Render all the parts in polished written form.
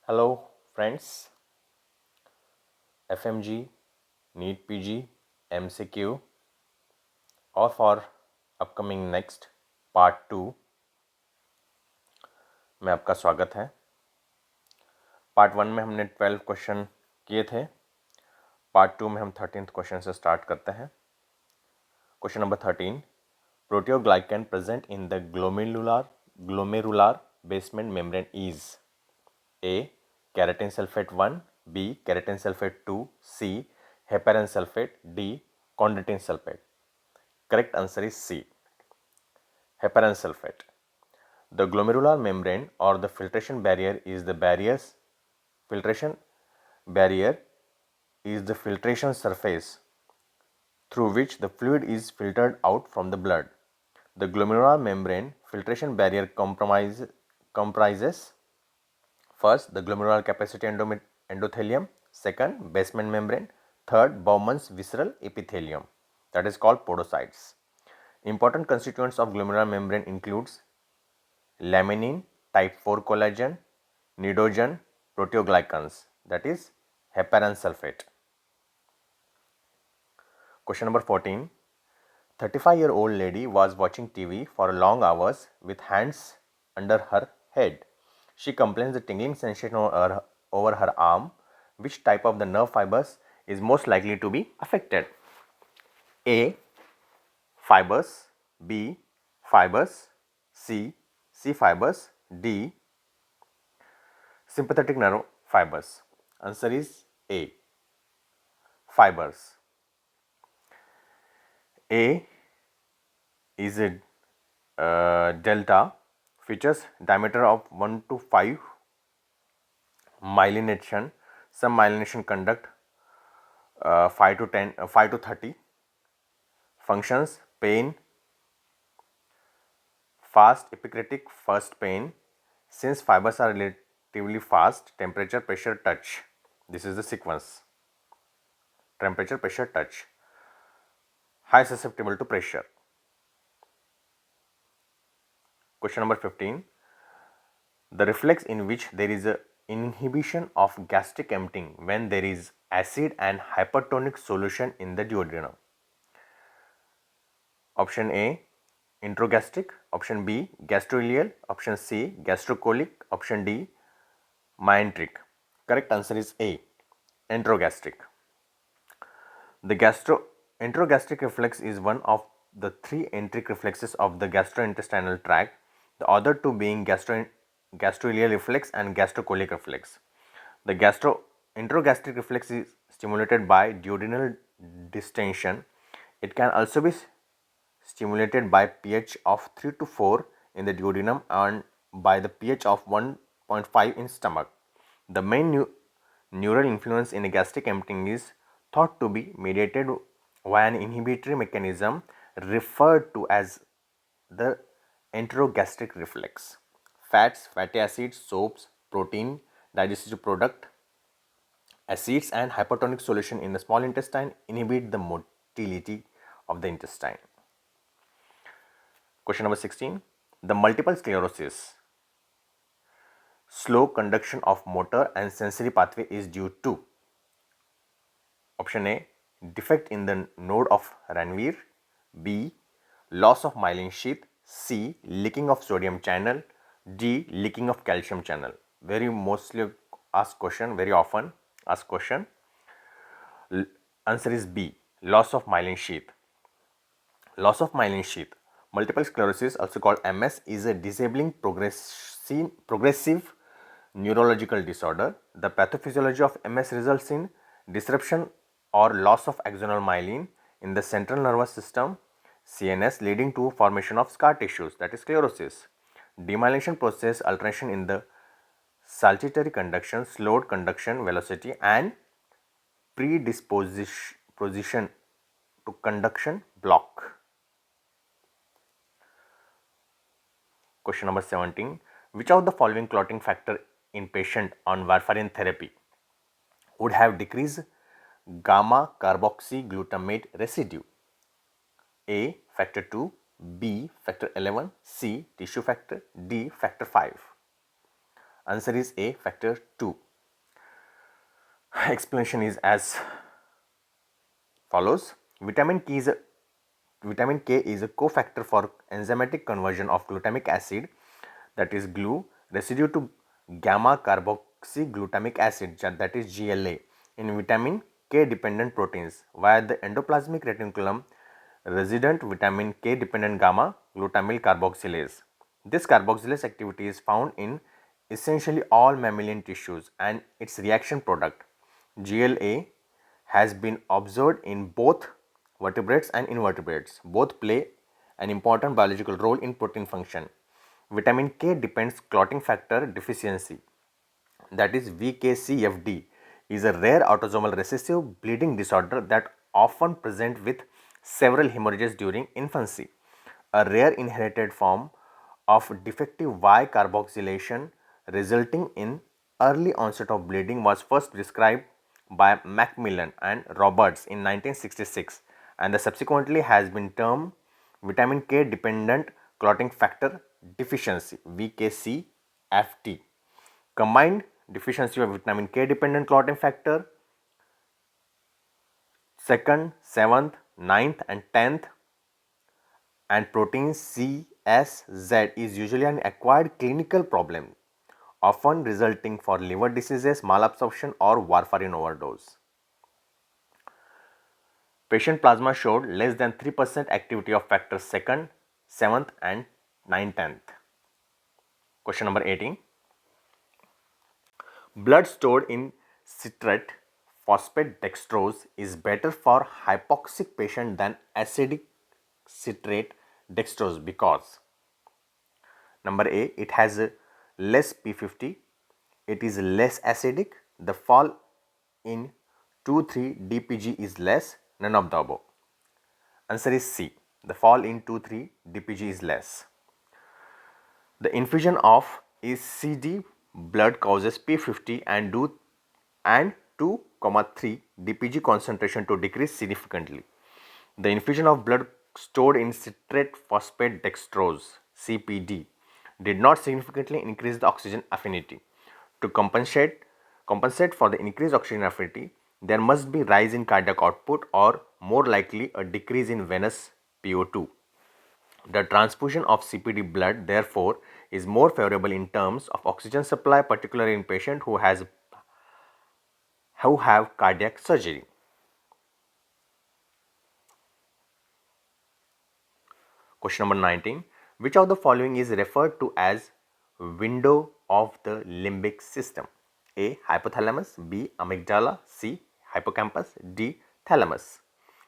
Hello, friends. FMG, NEET PG, MCQ, और for upcoming next part 2 में आपका स्वागत है। पार्ट 1 में हमने 12 क्वेश्चन किए थे। पार्ट 2 में हम 13th क्वेश्चन से स्टार्ट करते हैं। Question number 13, proteoglycan present in the glomerular basement membrane is A keratan sulphate 1, B keratan sulphate 2, C heparan sulphate, D chondroitin sulphate. Correct answer is C, heparan sulfate. The glomerular membrane or the filtration barrier is the filtration surface through which the fluid is filtered out from the blood. The glomerular membrane filtration barrier comprises first the glomerular capacity endothelium, second basement membrane, third Bowman's visceral epithelium, that is called podocytes. Important constituents of glomerular membrane includes laminin, type 4 collagen, nidogen, proteoglycans, that is heparan sulfate. Question number 14. 35-year-old lady was watching TV for long hours with hands under her head. She complains the tingling sensation over her arm. Which type of the nerve fibers is most likely to be affected? A. Fibers, B. Fibers, C. Fibers, D. Sympathetic nerve fibers. Answer is A. Fibers. A is a delta, features diameter of 1 to 5, myelination. Some myelination conduct 5 to 30. Functions: pain, fast epicritic first pain. Since fibers are relatively fast, temperature, pressure, touch. This is the sequence. Temperature, pressure, touch. High susceptible to pressure. Question number 15. The reflex in which there is a inhibition of gastric emptying when there is acid and hypertonic solution in the duodenum. Option A, introgastric. Option B, gastroileal. Option C, gastrocolic. Option D, myenteric. Correct answer is A, introgastric. The introgastric reflex is one of the three enteric reflexes of the gastrointestinal tract, the other two being gastroileal reflex and gastrocolic reflex. The introgastric reflex is stimulated by duodenal distension. It can also be stimulated by pH of 3 to 4 in the duodenum and by the pH of 1.5 in stomach. The main neural influence in gastric emptying is thought to be mediated via an inhibitory mechanism referred to as the enterogastric reflex. Fats, fatty acids, soaps, protein, digestive product, acids and hypertonic solution in the small intestine inhibit the motility of the intestine. Question number 16. The multiple sclerosis, slow conduction of motor and sensory pathway is due to: Option A, defect in the node of Ranvier, B, loss of myelin sheath, C, leaking of sodium channel, D, leaking of calcium channel. Very mostly asked question, very often asked question. Answer is B, loss of myelin sheath. Loss of myelin sheath. Multiple sclerosis, also called MS, is a disabling progressive neurological disorder. The pathophysiology of MS results in disruption or loss of axonal myelin in the central nervous system CNS, leading to formation of scar tissues, that is sclerosis. Demyelination process, alteration in the saltatory conduction, slowed conduction velocity and predisposition to conduction block. Question number 17. Which of the following clotting factor in patient on warfarin therapy would have decreased gamma carboxyglutamate residue? A, factor 2, B, factor 11, C, tissue factor, D, factor 5. Answer is A, factor 2. Explanation is as follows. Vitamin K is a cofactor for enzymatic conversion of glutamic acid, that is GLU, residue to gamma carboxyglutamic acid, that is GLA, in vitamin K dependent proteins via the endoplasmic reticulum resident vitamin K dependent gamma glutamyl carboxylase. This carboxylase activity is found in essentially all mammalian tissues, and its reaction product GLA has been observed in both vertebrates and invertebrates. Both play an important biological role in protein function. Vitamin K depends clotting factor deficiency, that is VKCFD, is a rare autosomal recessive bleeding disorder that often present with several hemorrhages during infancy. A rare inherited form of defective Y carboxylation resulting in early onset of bleeding was first described by Macmillan and Roberts in 1966, and the subsequently has been termed vitamin K dependent clotting factor deficiency, VKCFD. Combined deficiency of vitamin K dependent clotting factor, 2nd, 7th, 9th and 10th, and protein CSZ is usually an acquired clinical problem, often resulting for liver diseases, malabsorption or warfarin overdose. Patient plasma showed less than 3% activity of factors 2nd, 7th and 9th, 10th. Question number 18. Blood stored in citrate phosphate dextrose is better for hypoxic patient than acidic citrate dextrose because number A, it has a less P50, it is less acidic, the fall in 2,3-DPG is less, none of the above. Answer is C, the fall in 2,3-DPG is less. The infusion of ECD blood causes P50 and 2,3 DPG concentration to decrease significantly. The infusion of blood stored in citrate phosphate dextrose (CPD) did not significantly increase the oxygen affinity. To compensate for the increased oxygen affinity, there must be rise in cardiac output or more likely a decrease in venous PO2. The transfusion of CPD blood, therefore, is more favorable in terms of oxygen supply, particularly in patients who have cardiac surgery. Question number 19. Which of the following is referred to as window of the limbic system? A. Hypothalamus, B. Amygdala, C. Hippocampus, D. Thalamus.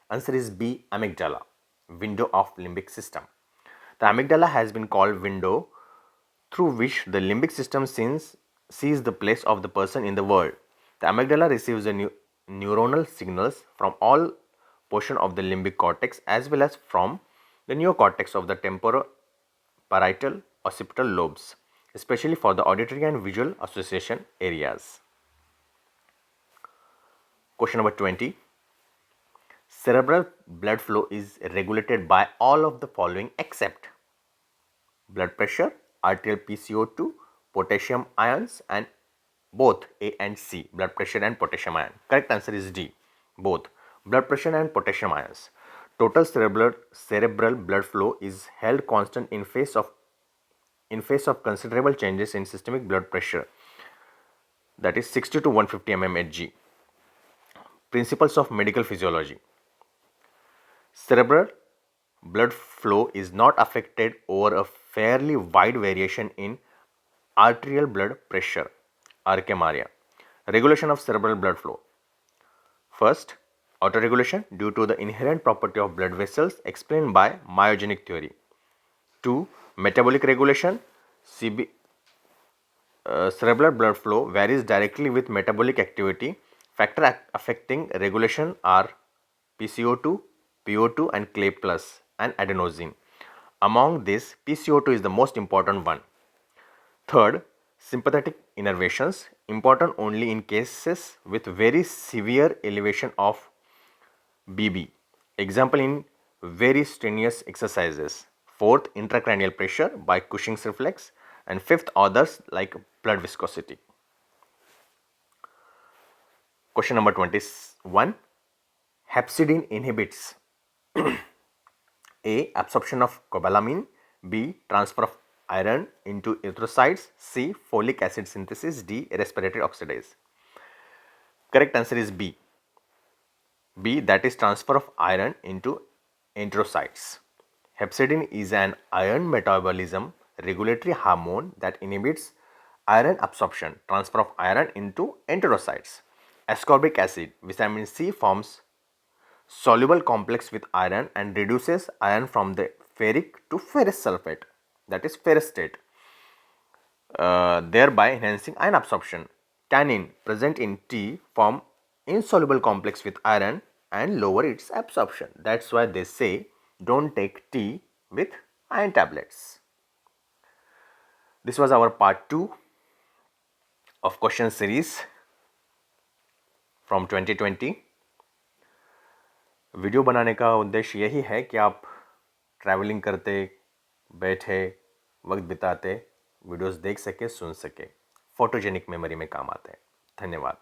Answer is B. Amygdala, window of limbic system. The amygdala has been called window through which the limbic system sees the place of the person in the world. The amygdala receives the neuronal signals from all portion of the limbic cortex as well as from the neocortex of the temporoparietal occipital lobes, especially for the auditory and visual association areas. Question number 20. Cerebral blood flow is regulated by all of the following except blood pressure, arterial PCO2, potassium ions, and both A and C, blood pressure and potassium ion. Correct answer is D, both blood pressure and potassium ions. Total cerebral blood flow is held constant in face of considerable changes in systemic blood pressure, that is 60 to 150 mmHg. Principles of medical physiology. Cerebral blood flow is not affected over a fairly wide variation in arterial blood pressure, arrhythmia. Regulation of cerebral blood flow. First, autoregulation due to the inherent property of blood vessels explained by myogenic theory. 2. Metabolic regulation. Cerebral blood flow varies directly with metabolic activity. Factors affecting regulation are PCO2, PO2 and Clay plus and adenosine. Among this, PCO2 is the most important one. Third, sympathetic innervations, important only in cases with very severe elevation of BB. Example in very strenuous exercises. Fourth, intracranial pressure by Cushing's reflex. and fifth others like blood viscosity. Question number 21. Hepcidin inhibits A. Absorption of cobalamin, B. Transfer of iron into erythrocytes, C. Folic acid synthesis, D. Respiratory oxidase. Correct answer is B. B, that is transfer of iron into enterocytes. Hepcidin is an iron metabolism regulatory hormone that inhibits iron absorption, transfer of iron into enterocytes. Ascorbic acid, vitamin C, forms soluble complex with iron and reduces iron from the ferric to ferrous sulfate, that is ferrous state, thereby enhancing iron absorption. Tannin present in tea form insoluble complex with iron and lower its absorption. That's why they say don't take tea with iron tablets. This was our part 2 of question series from 2020. Video बनाने का उद्देश्य यही है कि आप travelling करते, बैठे, वक्त बिताते वीडियोस देख सके, सुन सके, फोटोजेनिक मेमोरी में काम आते हैं. धन्यवाद.